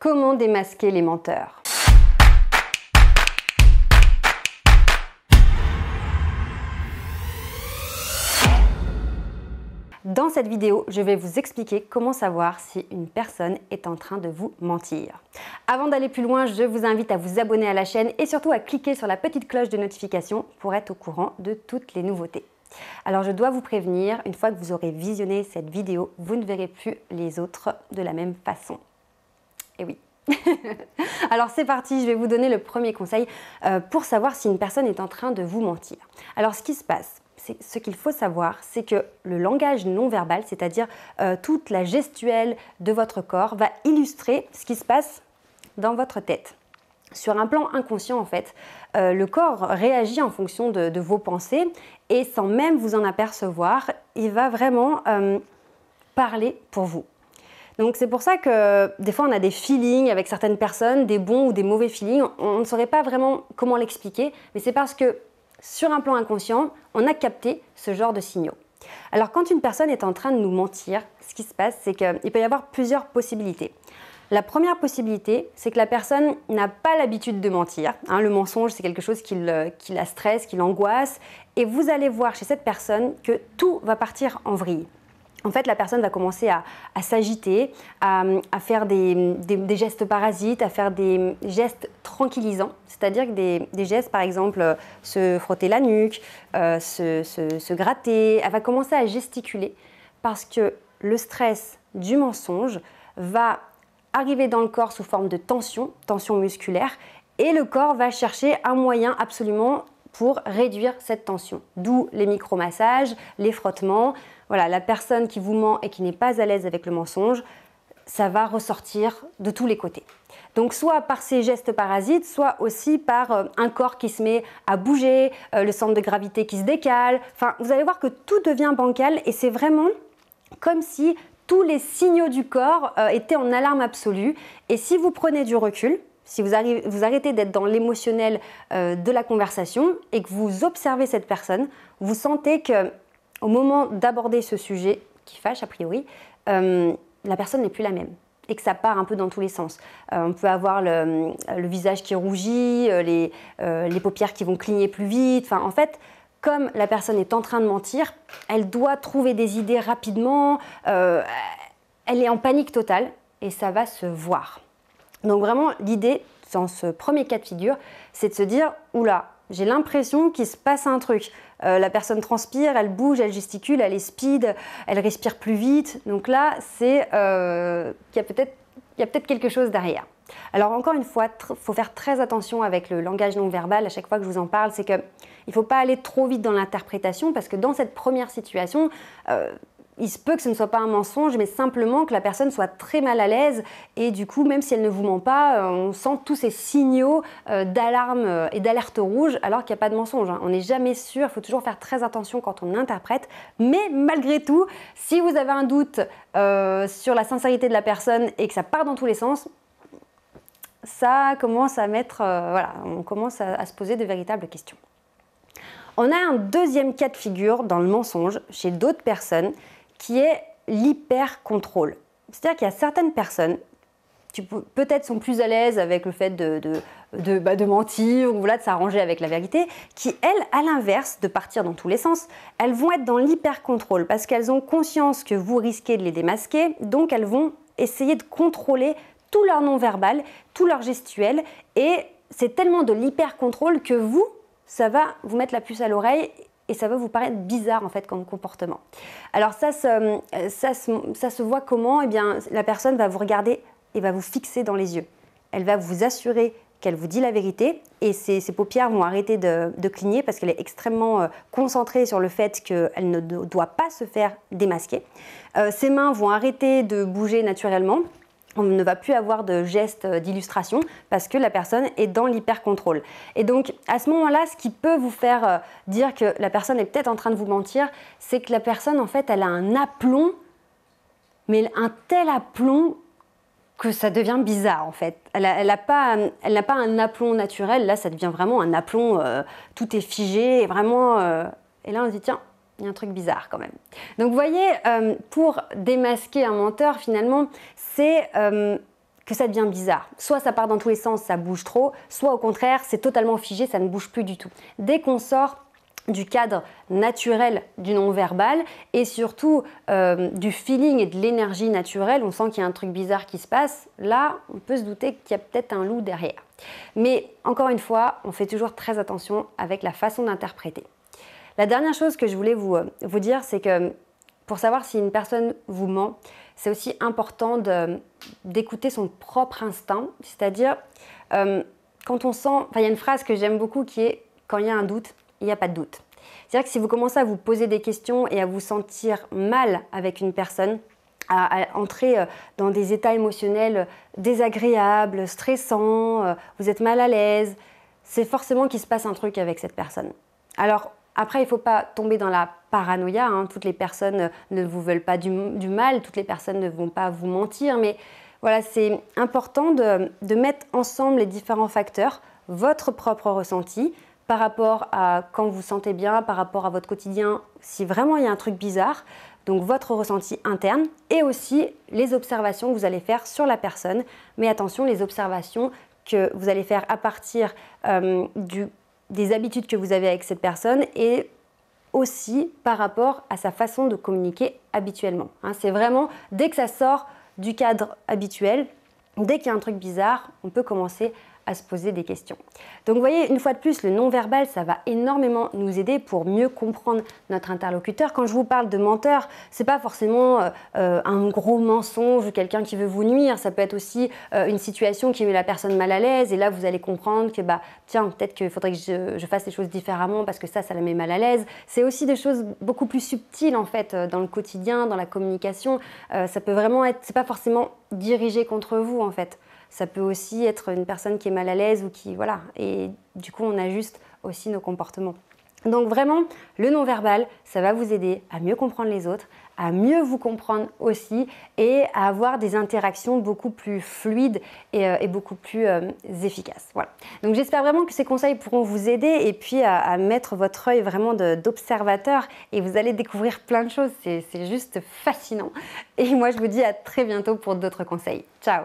Comment démasquer les menteurs? Dans cette vidéo, je vais vous expliquer comment savoir si une personne est en train de vous mentir. Avant d'aller plus loin, je vous invite à vous abonner à la chaîne et surtout à cliquer sur la petite cloche de notification pour être au courant de toutes les nouveautés. Alors je dois vous prévenir, une fois que vous aurez visionné cette vidéo, vous ne verrez plus les autres de la même façon. Et oui. Alors c'est parti, je vais vous donner le premier conseil pour savoir si une personne est en train de vous mentir. Alors ce qui se passe, ce qu'il faut savoir, c'est que le langage non verbal, c'est-à-dire toute la gestuelle de votre corps, va illustrer ce qui se passe dans votre tête. Sur un plan inconscient, en fait, le corps réagit en fonction de vos pensées et sans même vous en apercevoir, il va vraiment parler pour vous. Donc c'est pour ça que des fois on a des feelings avec certaines personnes, des bons ou des mauvais feelings. On ne saurait pas vraiment comment l'expliquer, mais c'est parce que sur un plan inconscient, on a capté ce genre de signaux. Alors quand une personne est en train de nous mentir, ce qui se passe, c'est qu'il peut y avoir plusieurs possibilités. La première possibilité, c'est que la personne n'a pas l'habitude de mentir. Le mensonge, c'est quelque chose qui la stresse, qui l'angoisse. Et vous allez voir chez cette personne que tout va partir en vrille. En fait, la personne va commencer à s'agiter, à faire des gestes parasites, à faire des gestes tranquillisants, c'est-à-dire que des gestes, par exemple, se frotter la nuque, se gratter. Elle va commencer à gesticuler parce que le stress du mensonge va arriver dans le corps sous forme de tension musculaire, et le corps va chercher un moyen absolument pour réduire cette tension. D'où les micro-massages, les frottements. Voilà, la personne qui vous ment et qui n'est pas à l'aise avec le mensonge, ça va ressortir de tous les côtés. Donc soit par ces gestes parasites, soit aussi par un corps qui se met à bouger, le centre de gravité qui se décale. Enfin, vous allez voir que tout devient bancal et c'est vraiment comme si tous les signaux du corps étaient en alarme absolue. Et si vous prenez du recul, si vous arrêtez d'être dans l'émotionnel de la conversation et que vous observez cette personne, vous sentez qu'au moment d'aborder ce sujet qui fâche a priori, la personne n'est plus la même et que ça part un peu dans tous les sens. On peut avoir le visage qui rougit, les paupières qui vont cligner plus vite. Enfin, en fait, comme la personne est en train de mentir, elle doit trouver des idées rapidement, elle est en panique totale et ça va se voir. Donc vraiment, l'idée dans ce premier cas de figure, c'est de se dire « Oula, j'ai l'impression qu'il se passe un truc. La personne transpire, elle bouge, elle gesticule, elle est speed, elle respire plus vite. » Donc là, c'est qu'il y a peut-être quelque chose derrière. Alors encore une fois, il faut faire très attention avec le langage non verbal. À chaque fois que je vous en parle, c'est qu'il ne faut pas aller trop vite dans l'interprétation parce que dans cette première situation, il se peut que ce ne soit pas un mensonge, mais simplement que la personne soit très mal à l'aise et du coup, même si elle ne vous ment pas, on sent tous ces signaux d'alarme et d'alerte rouge alors qu'il n'y a pas de mensonge. On n'est jamais sûr, il faut toujours faire très attention quand on interprète. Mais malgré tout, si vous avez un doute sur la sincérité de la personne et que ça part dans tous les sens, ça commence à mettre, on commence à se poser de véritables questions. On a un deuxième cas de figure dans le mensonge chez d'autres personnes qui est l'hyper-contrôle. C'est-à-dire qu'il y a certaines personnes qui peut-être sont plus à l'aise avec le fait de mentir ou de s'arranger avec la vérité, qui elles, à l'inverse, de partir dans tous les sens, elles vont être dans l'hyper-contrôle parce qu'elles ont conscience que vous risquez de les démasquer, donc elles vont essayer de contrôler tout leur non-verbal, tout leur gestuel, et c'est tellement de l'hyper-contrôle que ça va vous mettre la puce à l'oreille et ça va vous paraître bizarre en fait comme comportement. Alors ça se voit comment? Eh bien, la personne va vous regarder et va vous fixer dans les yeux. Elle va vous assurer qu'elle vous dit la vérité et ses paupières vont arrêter de cligner parce qu'elle est extrêmement concentrée sur le fait qu'elle ne doit pas se faire démasquer. Ses mains vont arrêter de bouger naturellement. On ne va plus avoir de gestes d'illustration parce que la personne est dans l'hyper-contrôle. Et donc, à ce moment-là, ce qui peut vous faire dire que la personne est peut-être en train de vous mentir, c'est que la personne, en fait, elle a un aplomb, mais un tel aplomb que ça devient bizarre, en fait. Elle n'a pas un aplomb naturel. Là, ça devient vraiment un aplomb, tout est figé, vraiment... et là, on se dit, tiens, il y a un truc bizarre quand même. Donc vous voyez, pour démasquer un menteur, finalement, c'est que ça devient bizarre. Soit ça part dans tous les sens, ça bouge trop, soit au contraire, c'est totalement figé, ça ne bouge plus du tout. Dès qu'on sort du cadre naturel du non-verbal et surtout du feeling et de l'énergie naturelle, on sent qu'il y a un truc bizarre qui se passe, là, on peut se douter qu'il y a peut-être un loup derrière. Mais encore une fois, on fait toujours très attention avec la façon d'interpréter. La dernière chose que je voulais vous dire, c'est que pour savoir si une personne vous ment, c'est aussi important d'écouter son propre instinct, c'est-à-dire quand on sent, il y a une phrase que j'aime beaucoup qui est « quand il y a un doute, il n'y a pas de doute ». C'est-à-dire que si vous commencez à vous poser des questions et à vous sentir mal avec une personne, à entrer dans des états émotionnels désagréables, stressants, vous êtes mal à l'aise, c'est forcément qu'il se passe un truc avec cette personne. Alors après, il ne faut pas tomber dans la paranoïa, hein. Toutes les personnes ne vous veulent pas du mal, toutes les personnes ne vont pas vous mentir, mais voilà, c'est important de mettre ensemble les différents facteurs, votre propre ressenti, par rapport à quand vous vous sentez bien, par rapport à votre quotidien, si vraiment il y a un truc bizarre, donc votre ressenti interne et aussi les observations que vous allez faire sur la personne. Mais attention, les observations que vous allez faire à partir des habitudes que vous avez avec cette personne et aussi par rapport à sa façon de communiquer habituellement. Hein, c'est vraiment, dès que ça sort du cadre habituel, dès qu'il y a un truc bizarre, on peut commencer à se poser des questions. Donc vous voyez, une fois de plus, le non-verbal, ça va énormément nous aider pour mieux comprendre notre interlocuteur. Quand je vous parle de menteur, c'est pas forcément un gros mensonge ou quelqu'un qui veut vous nuire. Ça peut être aussi une situation qui met la personne mal à l'aise et là, vous allez comprendre que tiens, peut-être qu'il faudrait que je fasse les choses différemment parce que ça la met mal à l'aise. C'est aussi des choses beaucoup plus subtiles en fait dans le quotidien, dans la communication. Ça peut vraiment être, c'est pas forcément dirigé contre vous en fait. Ça peut aussi être une personne qui est mal à l'aise ou qui, voilà, et du coup on ajuste aussi nos comportements. Donc vraiment, le non-verbal, ça va vous aider à mieux comprendre les autres, à mieux vous comprendre aussi et à avoir des interactions beaucoup plus fluides et beaucoup plus efficaces. Voilà. Donc j'espère vraiment que ces conseils pourront vous aider et puis à mettre votre œil vraiment d'observateur et vous allez découvrir plein de choses. C'est juste fascinant. Et moi, je vous dis à très bientôt pour d'autres conseils. Ciao!